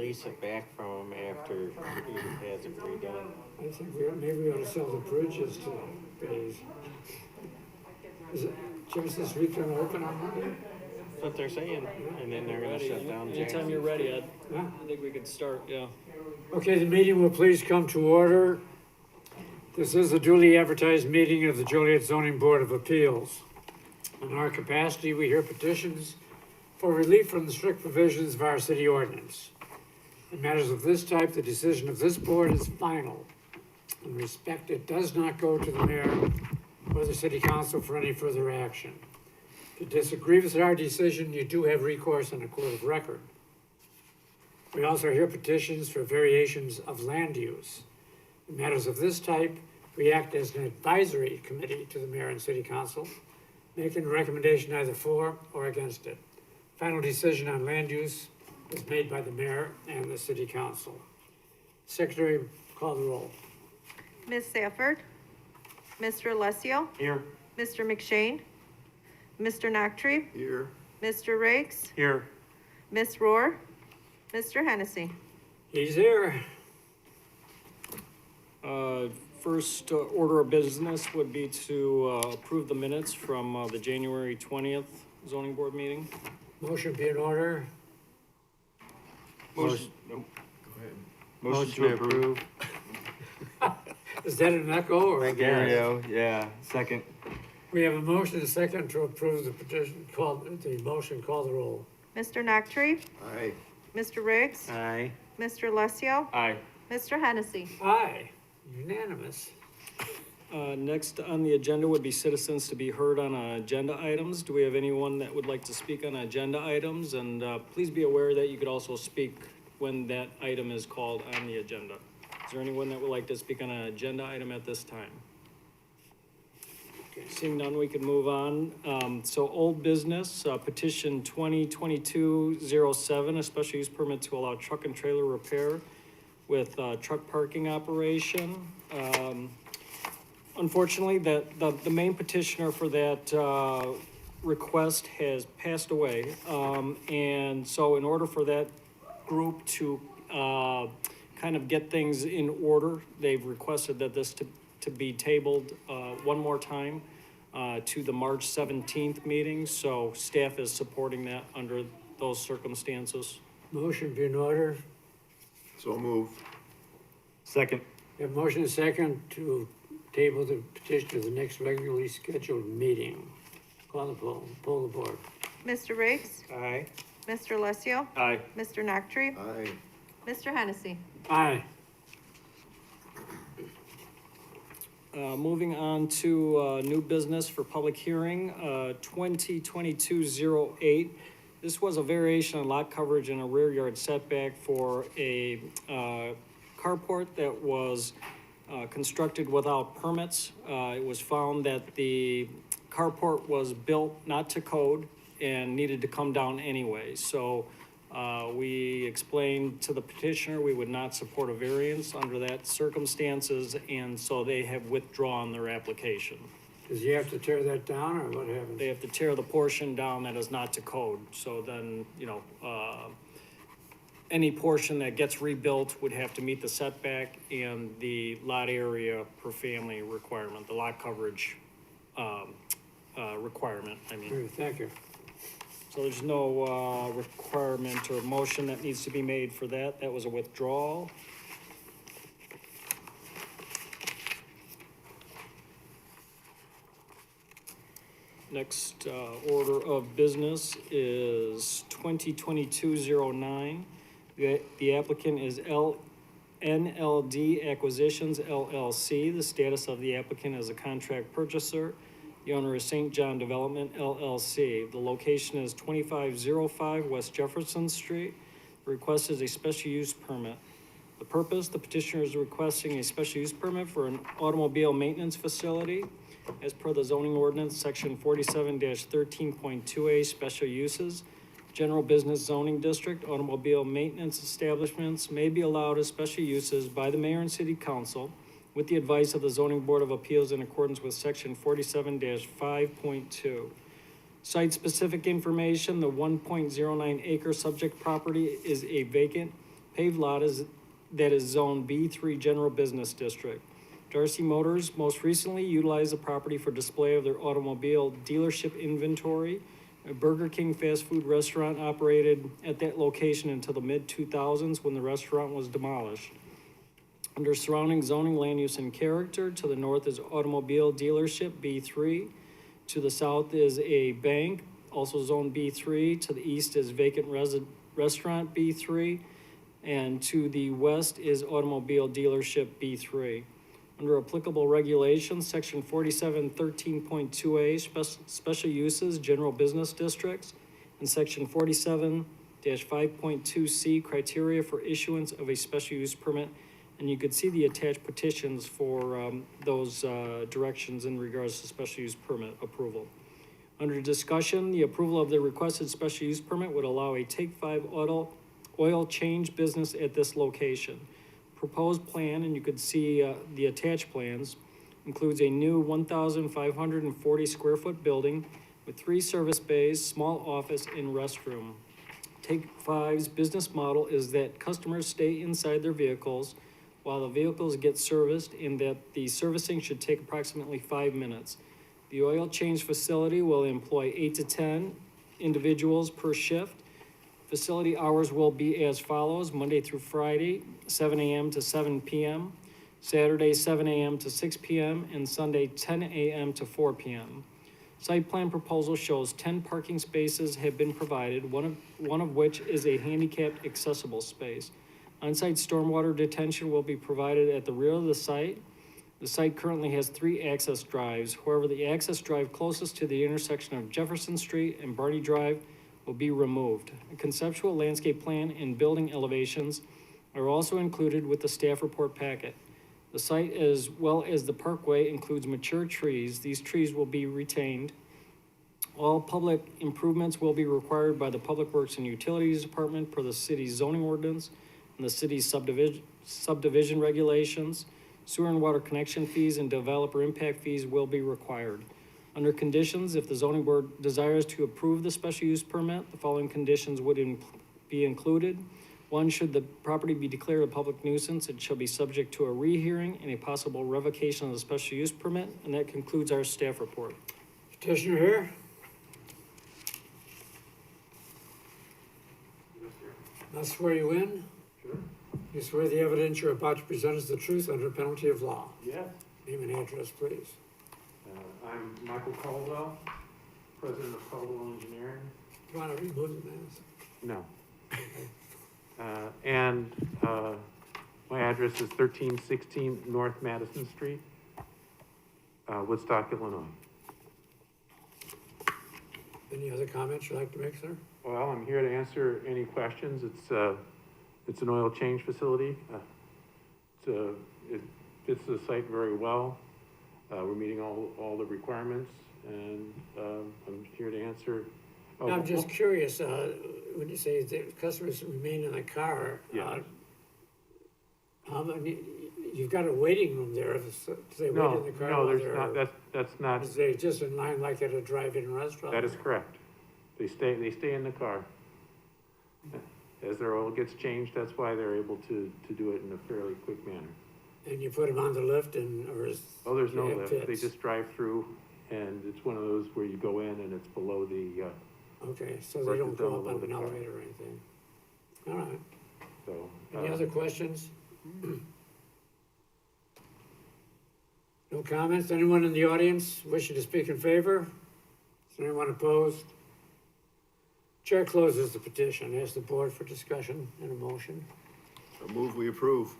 lease it back from him after he has it redone. I think maybe we ought to sell the bridges to Bays. Is it, Genesis Week gonna open on Monday? That's what they're saying, and then they're gonna Ready. shut down Anytime Jackson. you're ready, Ed. Yeah. I think we could start, yeah. Okay, the meeting will please come to order. This is a duly advertised meeting of the Joliet Zoning Board of Appeals. In our capacity, we hear petitions for relief from the strict provisions of our city ordinance. In matters of this type, the decision of this board is final. In respect, it does not go to the mayor or the city council for any further action. If you disagree with our decision, you do have recourse in a court of record. We also hear petitions for variations of land use. In matters of this type, we act as an advisory committee to the mayor and city council, making a recommendation either for or against it. Final decision on land use is made by the mayor and the city council. Secretary, call the roll. Ms. Safford? Mr. Alessio? Here. Mr. McShane? Mr. Noctree? Here. Mr. Riggs? Here. Ms. Rohr? Mr. Hennessy? He's here. First order of business would be to approve the minutes from the January 20th zoning board meeting. Motion be in order. Motion. Nope. Motion to approve. Is that an echo or a gas? Stereo, yeah, second. We have a motion and a second to approve the petition, the motion, call the roll. Mr. Noctree? Aye. Mr. Riggs? Aye. Mr. Alessio? Aye. Mr. Hennessy? Aye, unanimous. Next on the agenda would be citizens to be heard on agenda items. Do we have anyone that would like to speak on agenda items? And please be aware that you could also speak when that item is called on the agenda. Is there anyone that would like to speak on an agenda item at this time? Seeing none, we can move on. So old business, petition 2022-07, a special use permit to allow truck and trailer repair with truck parking operation. Unfortunately, the main petitioner for that request has passed away. And so in order for that group to kind of get things in order, they've requested that this to be tabled one more time to the March 17th meeting. So staff is supporting that under those circumstances. Motion be in order. So move. Second. We have motion and second to table the petition to the next regularly scheduled meeting. Call the poll the board. Mr. Riggs? Aye. Mr. Alessio? Aye. Mr. Noctree? Aye. Mr. Hennessy? Aye. Moving on to new business for public hearing, 2022-08. This was a variation on lot coverage and a rear yard setback for a carport that was constructed without permits. It was found that the carport was built not to code and needed to come down anyway. So we explained to the petitioner we would not support a variance under that circumstances, and so they have withdrawn their application. Does he have to tear that down or what happens? They have to tear the portion down that is not to code. So then, any portion that gets rebuilt would have to meet the setback and the lot area per family requirement, the lot coverage requirement, I mean. Great, thank you. So there's no requirement or motion that needs to be made for that. That was a withdrawal. Next order of business is 2022-09. The applicant is NLD Acquisitions LLC. The status of the applicant is a contract purchaser. The owner is St. John Development LLC. The location is 2505 West Jefferson Street. The request is a special use permit. The purpose, the petitioner is requesting a special use permit for an automobile maintenance facility as per the zoning ordinance, section 47-13.2A, special uses. General business zoning district, automobile maintenance establishments may be allowed as special uses by the mayor and city council with the advice of the zoning board of appeals in accordance with section 47-5.2. Site-specific information, the 1.09 acre subject property is a vacant paved lot that is Zone B3 General Business District. Darcy Motors most recently utilized the property for display of their automobile dealership inventory. A Burger King fast food restaurant operated at that location until the mid-2000s when the restaurant was demolished. Under surrounding zoning, land use, and character, to the north is automobile dealership B3. To the south is a bank, also zone B3. To the east is vacant restaurant B3. And to the west is automobile dealership B3. Under applicable regulations, section 4713.2A, special uses, general business districts, and section 47-5.2C, criteria for issuance of a special use permit. And you could see the attached petitions for those directions in regards to special use permit approval. Under discussion, the approval of the requested special use permit would allow a Take 5 oil change business at this location. Proposed plan, and you could see the attached plans, includes a new 1,540 square foot building with 3 service bays, small office, and restroom. Take 5's business model is that customers stay inside their vehicles while the vehicles get serviced, and that the servicing should take approximately 5 minutes. The oil change facility will employ 8 to 10 individuals per shift. Facility hours will be as follows: Monday through Friday, 7 a.m. to 7 p.m., Saturday, 7 a.m. to 6 p.m., and Sunday, 10 a.m. to 4 p.m. Site plan proposal shows 10 parking spaces have been provided, one of which is a handicapped accessible space. On-site stormwater detention will be provided at the rear of the site. The site currently has 3 access drives. However, the access drive closest to the intersection of Jefferson Street and Barney Drive will be removed. A conceptual landscape plan and building elevations are also included with the staff report packet. The site, as well as the parkway, includes mature trees. These trees will be retained. All public improvements will be required by the Public Works and Utilities Department per the city's zoning ordinance and the city's subdivision regulations. Sewer and water connection fees and developer impact fees will be required. Under conditions, if the zoning board desires to approve the special use permit, the following conditions would be included. 1, should the property be declared a public nuisance, it shall be subject to a rehearing and a possible revocation of the special use permit. And that concludes our staff report. Petitioner here? I'll swear you in. Sure. You swear the evidence you're about to present is the truth under penalty of law. Yes. Name and address, please. I'm Michael Caldwell, president of Caldwell Engineering. You want to remove the mask? No. And my address is 1316 North Madison Street, Woodstock, Illinois. Any other comments you'd like to make, sir? Well, I'm here to answer any questions. It's an oil change facility. It fits the site very well. We're meeting all the requirements, and I'm here to answer. Now, I'm just curious, when you say that customers remain in the car, Yeah. how many, you've got a waiting room there, do they wait No, in the car? no, while there's they're- not, that's not, Is they just in line like at a drive-in restaurant? that is correct. They stay in the car. As their oil gets changed, that's why they're able to do it in a fairly quick manner. And you put them on the lift or is? Oh, there's no you have lift. They pits? just drive through, and it's one of those where you go in and it's below the, Okay, so Right they don't down go up below on the an car. elevator or anything? All right. so. Any other questions? No comments? Anyone in the audience wishing to speak in favor? Is anyone opposed? Chair closes the petition. Ask the board for discussion and a motion. So move, we approve.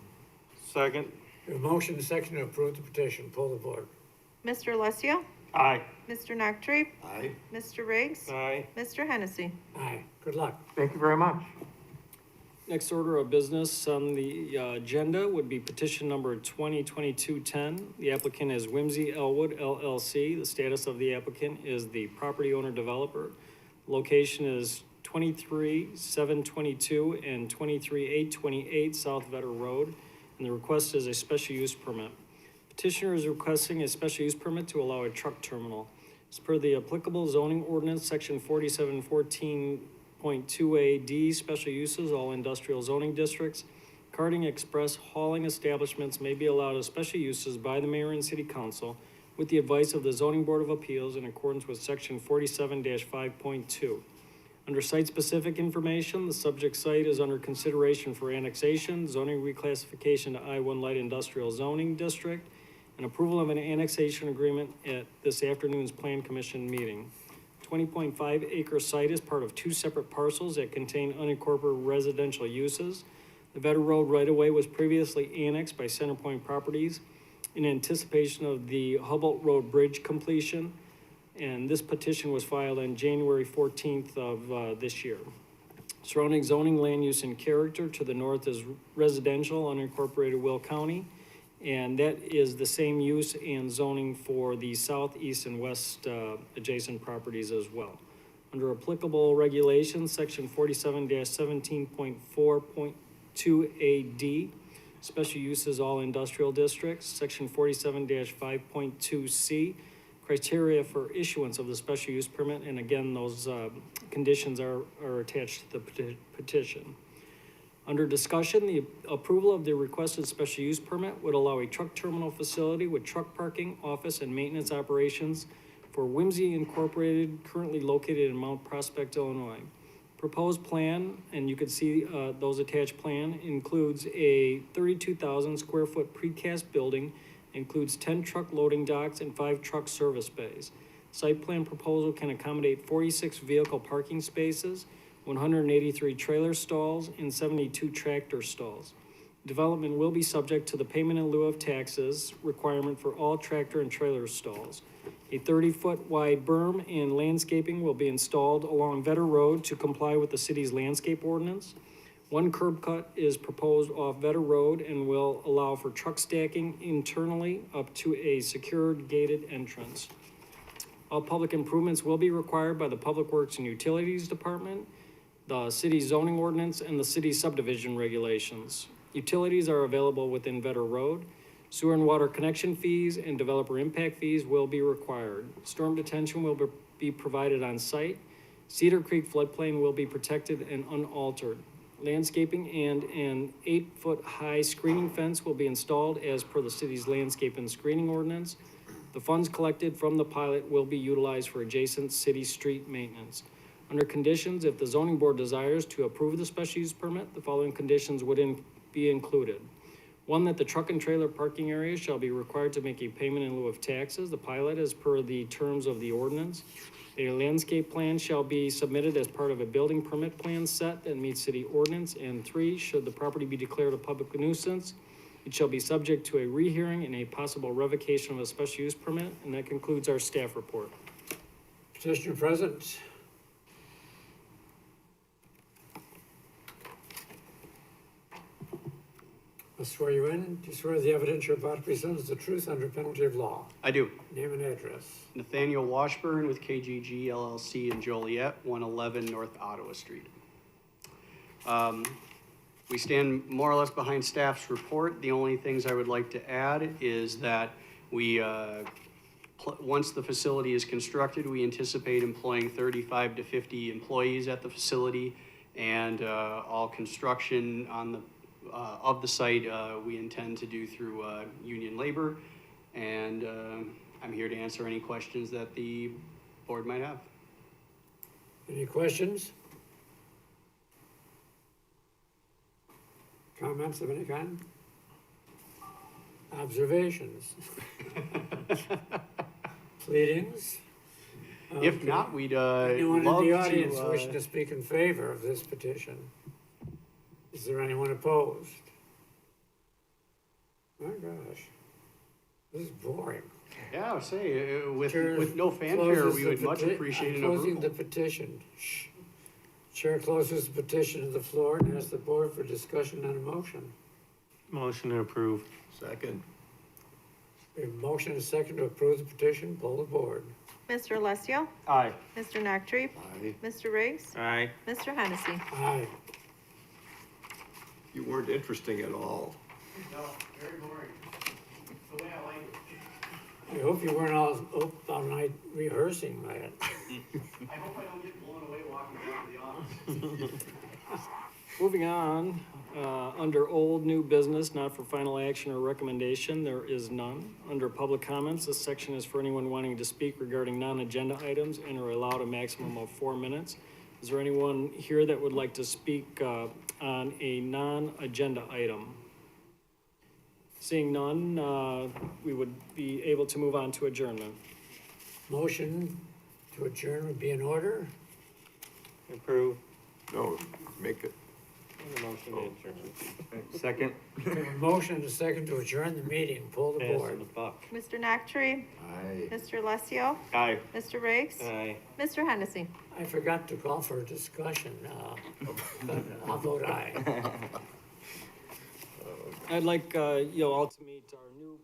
Second. A motion, second to approve the petition. Pull the board. Mr. Alessio? Aye. Mr. Noctre? Aye. Mr. Riggs? Aye. Mr. Hennessy? Aye. Good luck. Thank you very much. Next order of business on the agenda would be petition number 2022-10. The applicant is Whimsy Elwood LLC. The status of the applicant is the property owner developer. Location is 23-722 and 23-828 South Vetter Road, and the request is a special use permit. Petitioner is requesting a special use permit to allow a truck terminal. As per the applicable zoning ordinance, section 4714 20.2AD, special uses, all industrial zoning districts. Carting express hauling establishments may be allowed as special uses by the mayor and city council with the advice of the zoning board of appeals in accordance with section 47-5.2. Under site-specific information, the subject site is under consideration for annexation, zoning reclassification to I-1 Light Industrial Zoning District, and approval of an annexation agreement at this afternoon's Plan Commission meeting. 20.5 acre site is part of two separate parcels that contain unincorporated residential uses. The Vetter Road right-of-way was previously annexed by Centerpoint Properties in anticipation of the Hubble Road Bridge completion, and this petition was filed on January 14th of this year. Surrounding zoning, land use, and character to the north is residential unincorporated Will County, and that is the same use and zoning for the south, east, and west adjacent properties as well. Under applicable regulations, section 47-17.4.2AD, special uses all industrial districts, section 47-5.2C, criteria for issuance of the special use permit, and again, those conditions are attached to the petition. Under discussion, the approval of the requested special use permit would allow a truck terminal facility with truck parking, office, and maintenance operations for Whimsy Incorporated, currently located in Mount Prospect, Illinois. Proposed plan, and you can see those attached plan, includes a 32,000 square foot precast building, includes 10 truck loading docks and 5 truck service bays. Site plan proposal can accommodate 46 vehicle parking spaces, 183 trailer stalls, and 72 tractor stalls. Development will be subject to the payment in lieu of taxes requirement for all tractor and trailer stalls. A 30-foot wide berm and landscaping will be installed along Vetter Road to comply with the city's landscape ordinance. One curb cut is proposed off Vetter Road and will allow for truck stacking internally up to a secured gated entrance. All public improvements will be required by the Public Works and Utilities Department, the city zoning ordinance, and the city subdivision regulations. Utilities are available within Vetter Road. Sewer and water connection fees and developer impact fees will be required. Storm detention will be provided on site. Cedar Creek floodplain will be protected and unaltered. Landscaping and an 8-foot high screening fence will be installed as per the city's landscape and screening ordinance. The funds collected from the pilot will be utilized for adjacent city street maintenance. Under conditions, if the zoning board desires to approve the special use permit, the following conditions would be included. One, that the truck and trailer parking area shall be required to make a payment in lieu of taxes, the pilot as per the terms of the ordinance. A landscape plan shall be submitted as part of a building permit plan set that meets city ordinance. And 3, should the property be declared a public nuisance, it shall be subject to a rehearing and a possible revocation of a special use permit. And that concludes our staff report. Petitioner present. I swear you in. Do you swear the evidence you're about to present is the truth under penalty of law? I do. Name and address. Nathaniel Washburn with KGG LLC in Joliet, 111 North Ottawa Street. We stand more or less behind staff's report. The only things I would like to add is that we, once the facility is constructed, we anticipate employing 35 to 50 employees at the facility, and all construction on the of the site we intend to do through union labor, and I'm here to answer any questions that the board might have. Any questions? Comments of any kind? Observations? Pleadings? If Okay. not, we'd Anyone love in the audience to. wishing to speak in favor of this petition? Is there anyone opposed? My gosh, this is boring. Yeah, I would say with Chair no fanfare, closes we the would much appreciate an Closing the approval. petition. Shh. Chair closes the petition to the floor and asks the board for discussion on a motion. Motion to approve. Second. We have a motion and a second to approve the petition. Poll the board. Mr. Alessio? Aye. Mr. Noctre? Aye. Mr. Riggs? Aye. Mr. Hennessy? Aye. You weren't interesting at all. No, very boring. The way I like I hope you weren't all night rehearsing that. I hope I don't get blown away walking down to the office. Moving on, under old new business, not for final action or recommendation, there is none. Under public comments, this section is for anyone wanting to speak regarding non-agenda items and are allowed a maximum of 4 minutes. Is there anyone here that would like to speak on a non-agenda item? Seeing none, we would be able to move on to adjournment. Motion to adjourn would be in order. Approve. No, make it. Motion to adjourn. Second. We have a motion and a second to adjourn the meeting. Pull the Pass board. the buck. Mr. Nactry? Aye. Mr. Alessio? Aye. Mr. Riggs? Aye. Mr. Hennessy? I forgot to call for a discussion. But I'll vote aye. I'd like, you all to meet our new